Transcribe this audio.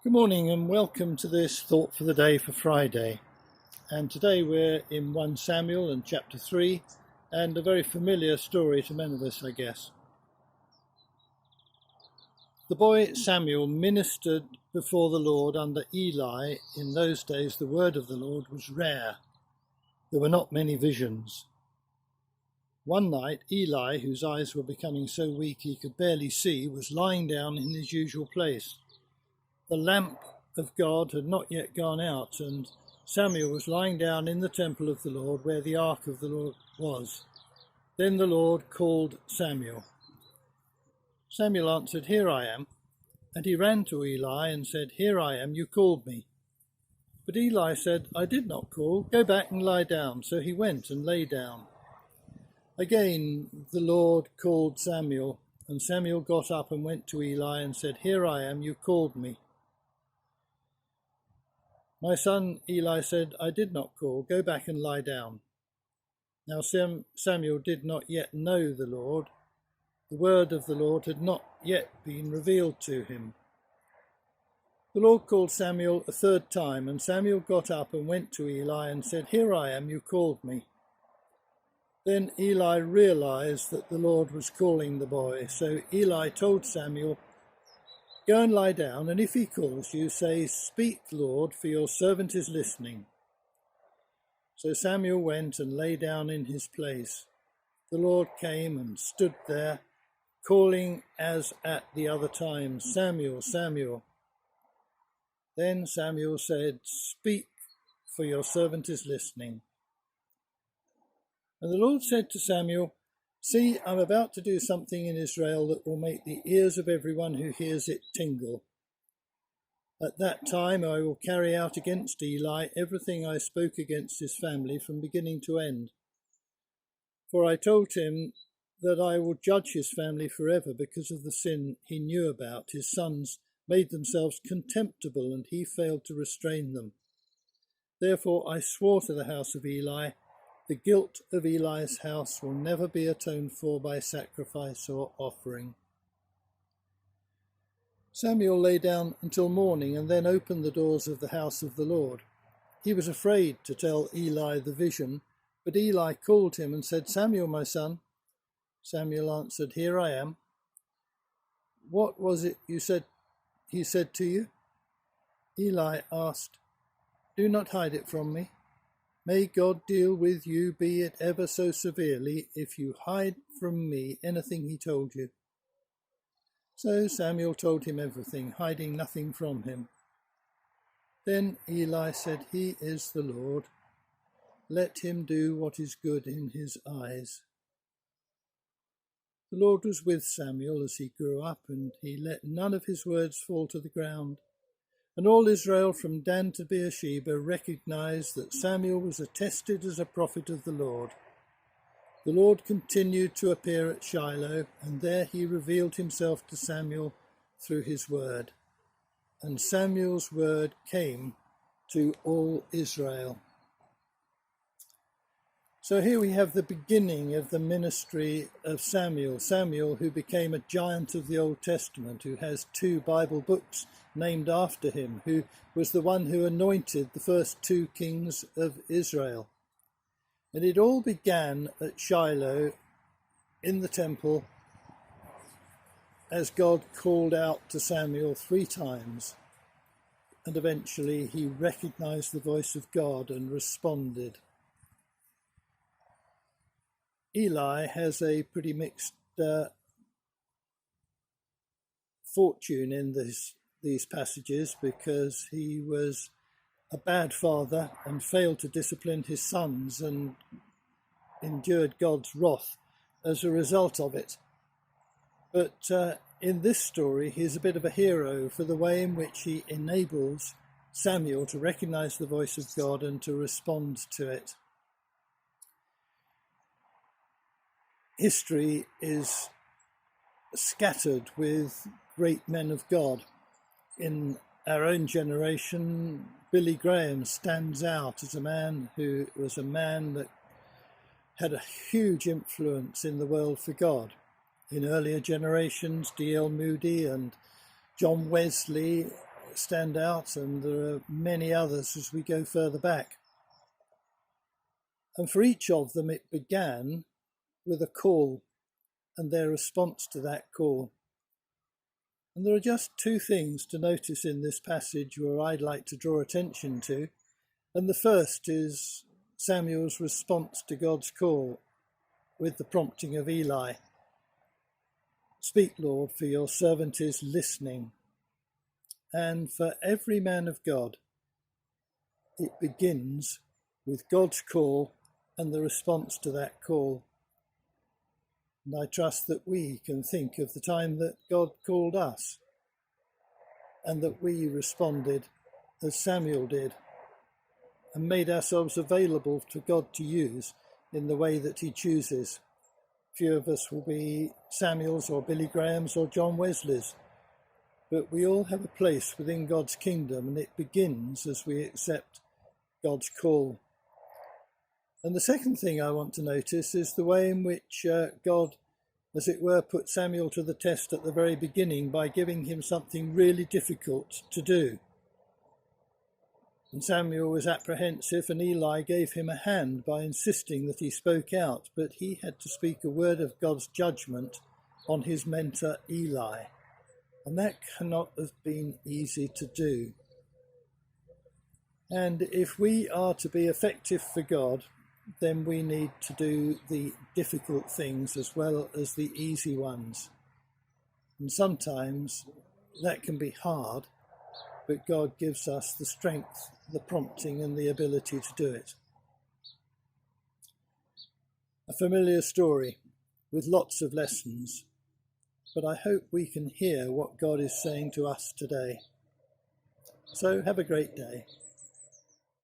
Good morning and welcome to this Thought for the Day for Friday. And today we're in 1 Samuel and chapter 3, and a very familiar story to many of us, I guess. The boy Samuel ministered before the Lord under Eli. In those days the word of the Lord was rare. There were not many visions. One night Eli, whose eyes were becoming so weak he could barely see, was lying down in his usual place. The lamp of God had not yet gone out, and Samuel was lying down in the temple of the Lord where the ark of the Lord was. Then the Lord called Samuel. Samuel answered, "Here I am." And he ran to Eli and said, "Here I am, you called me." But Eli said, "I did not call. Go back and lie down." So he went and lay down. Again the Lord called Samuel, and Samuel got up and went to Eli and said, "Here I am, you called me." "My son," Eli said, "I did not call. Go back and lie down." Now Samuel did not yet know the Lord. The word of the Lord had not yet been revealed to him. The Lord called Samuel a third time, and Samuel got up and went to Eli and said, "Here I am, you called me." Then Eli realized that the Lord was calling the boy. So Eli told Samuel, "Go and lie down, and if he calls you, say, 'Speak, Lord, for your servant is listening.'" So Samuel went and lay down in his place. The Lord came and stood there, calling as at the other times, "Samuel, Samuel." Then Samuel said, "Speak, for your servant is listening." And the Lord said to Samuel, "See, I'm about to do something in Israel that will make the ears of everyone who hears it tingle. At that time I will carry out against Eli everything I spoke against his family from beginning to end. For I told him that I will judge his family forever because of the sin he knew about. His sons made themselves contemptible, and he failed to restrain them. Therefore I swore to the house of Eli, the guilt of Eli's house will never be atoned for by sacrifice or offering." Samuel lay down until morning and then opened the doors of the house of the Lord. He was afraid to tell Eli the vision, but Eli called him and said, "Samuel, my son." Samuel answered, "Here I am." "What was it he said to you?" Eli asked, "Do not hide it from me. May God deal with you, be it ever so severely, if you hide from me anything he told you." So Samuel told him everything, hiding nothing from him. Then Eli said, "He is the Lord. Let him do what is good in his eyes." The Lord was with Samuel as he grew up, and he let none of his words fall to the ground. And all Israel from Dan to Beersheba recognized that Samuel was attested as a prophet of the Lord. The Lord continued to appear at Shiloh, and there he revealed himself to Samuel through his word. And Samuel's word came to all Israel. So here we have the beginning of the ministry of Samuel. Samuel, who became a giant of the Old Testament, who has 2 Bible books named after him, who was the one who anointed the first 2 kings of Israel. And it all began at Shiloh in the temple as God called out to Samuel 3 times. And eventually he recognized the voice of God and responded. Eli has a pretty mixed fortune in these passages, because he was a bad father and failed to discipline his sons and endured God's wrath as a result of it. But in this story, he's a bit of a hero for the way in which he enables Samuel to recognize the voice of God and to respond to it. History is scattered with great men of God. In our own generation, Billy Graham stands out as a man who was a man that had a huge influence in the world for God. In earlier generations, D.L. Moody and John Wesley stand out, and there are many others as we go further back. And for each of them, it began with a call and their response to that call. And there are just two things to notice in this passage where I'd like to draw attention to. And the first is Samuel's response to God's call with the prompting of Eli. Speak, Lord, for your servant is listening. And for every man of God, it begins with God's call and the response to that call. And I trust that we can think of the time that God called us and that we responded as Samuel did and made ourselves available to God to use in the way that he chooses. Few of us will be Samuels or Billy Grahams or John Wesleys, but we all have a place within God's kingdom, and it begins as we accept God's call. And the second thing I want to notice is the way in which God, as it were, put Samuel to the test at the very beginning by giving him something really difficult to do. And Samuel was apprehensive, and Eli gave him a hand by insisting that he spoke out, but he had to speak a word of God's judgment on his mentor Eli. And that cannot have been easy to do. And if we are to be effective for God, then we need to do the difficult things as well as the easy ones. And sometimes that can be hard, but God gives us the strength, the prompting, and the ability to do it. A familiar story with lots of lessons, but I hope we can hear what God is saying to us today. So have a great day.